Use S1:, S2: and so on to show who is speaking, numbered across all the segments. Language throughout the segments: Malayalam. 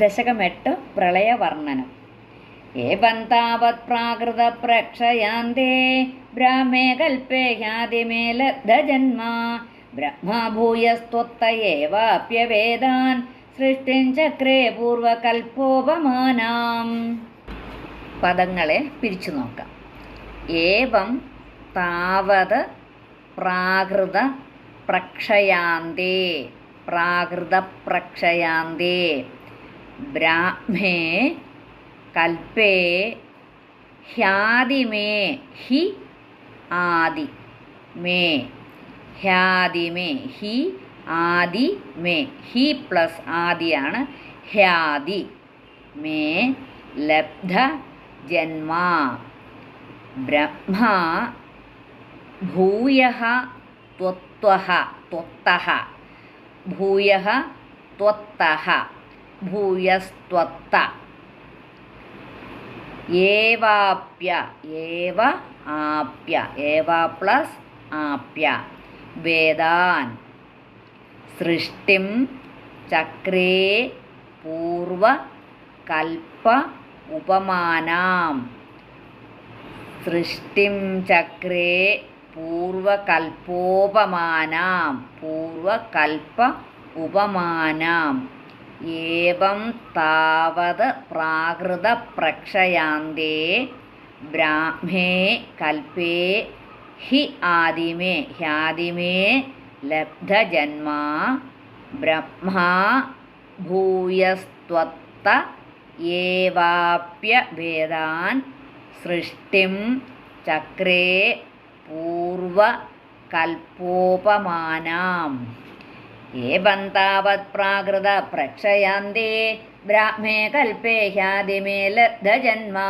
S1: ദശകം 8 പ്രളയവർണ്ണനം. ഏവം താവത് പ്രാകൃത പ്രക്ഷയാന്തേ ബ്രാഹ്മേ കൽപ്പേ യാതിമേ ലബ്ധജന്മാ ബ്രഹ്മഭൂയസ്ത്വത്ത ഏവാപ്യവേദാൻ സൃഷ്ടിം ചക്രേ പൂർവകൽപ്പോപമാനാം. പദങ്ങളെ പിരിച്ചു നോക്കാം. ഏവം താവത് പ്രാകൃത പ്രക്ഷയാന്തേ, പ്രാകൃത പ്രക്ഷയാന്തേ ബ്രാഹ്മേ കൽപ്പേ ഹ്യാദിമേ, ഹി ആദി മേ, ഹ്യാദിമേ, ഹി ആദി മേ, ഹി പ്ലസ് ആദിയാണ് ഹ്യാദി മേ ലബ്ധ ജന്മാ ബ്രഹ്മ ഭൂയഃ ത്വത്തഃ, ത്വത്തഃ ഭൂയഃ ത്വത്തഃ ഭൂയസ്ത്വത്ത ഏവാപ്യ, ഏവ ആപ്യ, ഏവ പ്ലസ് ആപ്യ വേദാൻ സൃഷ്ടിം ചക്രേ പൂർവ കൽപ്പ ഉപമാനാം, സൃഷ്ടിം ചക്രേ പൂർവകൽപ്പോപമാനാം, പൂർവകൽപ്പ ഉപമാനാം. ഏവം താവത് പ്രാകൃത പ്രക്ഷയാന്തേ ബ്രാഹ്മേ കൽപ്പേ ഹി ആദിമേ, ഹ്യാദിമേ ലബ്ധജന്മാ ബ്രഹ്മാ ഭൂയസ്ത്വത്ത ഏവാപ്യ വേദാൻ സൃഷ്ടിം ചക്രേ പൂർവകൽപ്പോപമാനാം. ഏവം താവത് പ്രാകൃത പ്രക്ഷയാന്തേ ബ്രാഹ്മേ കൽപ്പേ ഹ്യാദിമേ ലബ്ധജന്മാ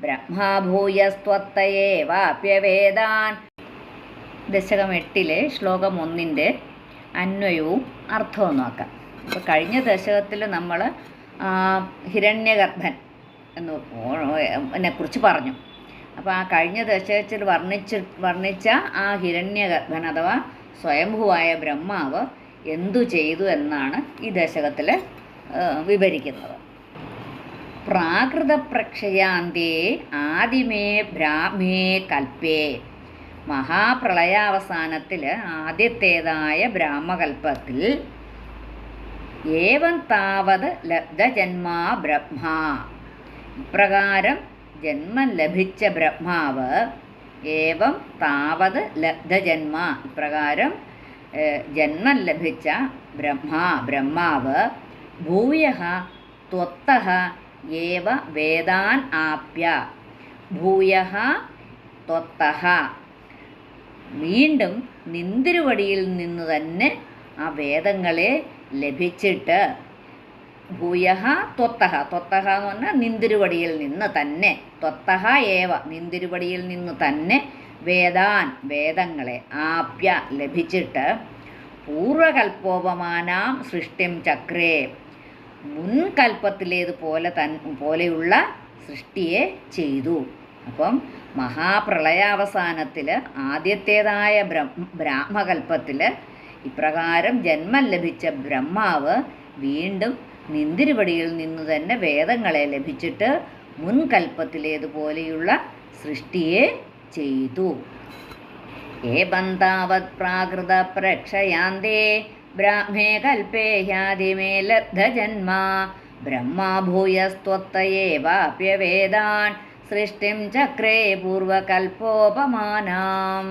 S1: ബ്രഹ്മാ ഭൂയസ്ത്വത്ത ഏവാപ്യവേദാൻ. ദശകം 8 ശ്ലോകം 1 അന്വയവും അർത്ഥവും നോക്കാം. അപ്പോൾ കഴിഞ്ഞ ദശകത്തിൽ നമ്മൾ ഹിരണ്യഗർഭൻ എന്നെക്കുറിച്ച് പറഞ്ഞു. അപ്പോൾ ആ കഴിഞ്ഞ ദശകത്തിൽ വർണ്ണിച്ച ആ ഹിരണ്യഗർഭൻ അഥവാ സ്വയംഭുവായ ബ്രഹ്മാവ് എന്തു ചെയ്തു എന്നാണ് ഈ ദശകത്തിൽ വിവരിക്കുന്നത്. പ്രാകൃത പ്രക്ഷയാന്തേ ആദിമേ ബ്രാഹ്മേ കൽപ്പേ, മഹാപ്രളയാവസാനത്തിൽ ആദ്യത്തേതായ ബ്രാഹ്മകൽപ്പത്തിൽ ഏവം താവത് ലബ്ധജന്മാ ബ്രഹ്മ, ഇപ്രകാരം ജന്മം ലഭിച്ച ബ്രഹ്മാവ്, ഏവം താവത് ലബ്ധജന്മ ഇപ്രകാരം ജന്മം ലഭിച്ച ബ്രഹ്മാവ് ഭൂയഃ ത്വത്തഃ ഏവ വേദാൻ ആപ്യ, ഭൂയഃ ത്വത്തഃ വീണ്ടും നിന്തിരുവടിയിൽ നിന്ന് തന്നെ ആ വേദങ്ങളെ ലഭിച്ചിട്ട്, ഭൂയഃ ത്വത്തഃ, ത്വത്തഃ എന്ന് പറഞ്ഞാൽ നിന്തിരുവടിയിൽ നിന്ന് തന്നെ, ത്വത്തഃ ഏവ നിന്തിരുവടിയിൽ നിന്ന് തന്നെ വേദാൻ വേദങ്ങളെ ആപ്യ ലഭിച്ചിട്ട് പൂർവകൽപ്പോപമാനാം സൃഷ്ടിം ചക്രേ മുൻകൽപ്പത്തിലേതുപോലെ പോലെയുള്ള സൃഷ്ടിയെ ചെയ്തു. അപ്പം മഹാപ്രളയാവസാനത്തിൽ ആദ്യത്തേതായ ബ്രാഹ്മകൽപ്പത്തിൽ ഇപ്രകാരം ജന്മം ലഭിച്ച ബ്രഹ്മാവ് വീണ്ടും നിന്തിരുവടിയിൽ നിന്നു തന്നെ വേദങ്ങളെ ലഭിച്ചിട്ട് മുൻകൽപ്പത്തിലേതുപോലെയുള്ള സൃഷ്ടിയെ ചെയ്തു. ഏവം താവത് പ്രാകൃത പ്രക്ഷയാന്തേ ബ്രാഹ്മേ കൽപ്പേ ഹ്യാദിമേ ലബ്ധജന്മാ ബ്രഹ്മാ ഭൂയസ്ത്വത്ത ഏവാപ്യവേദാൻ സൃഷ്ടിം ചക്രേ പൂർവകൽപ്പോപമാനാം.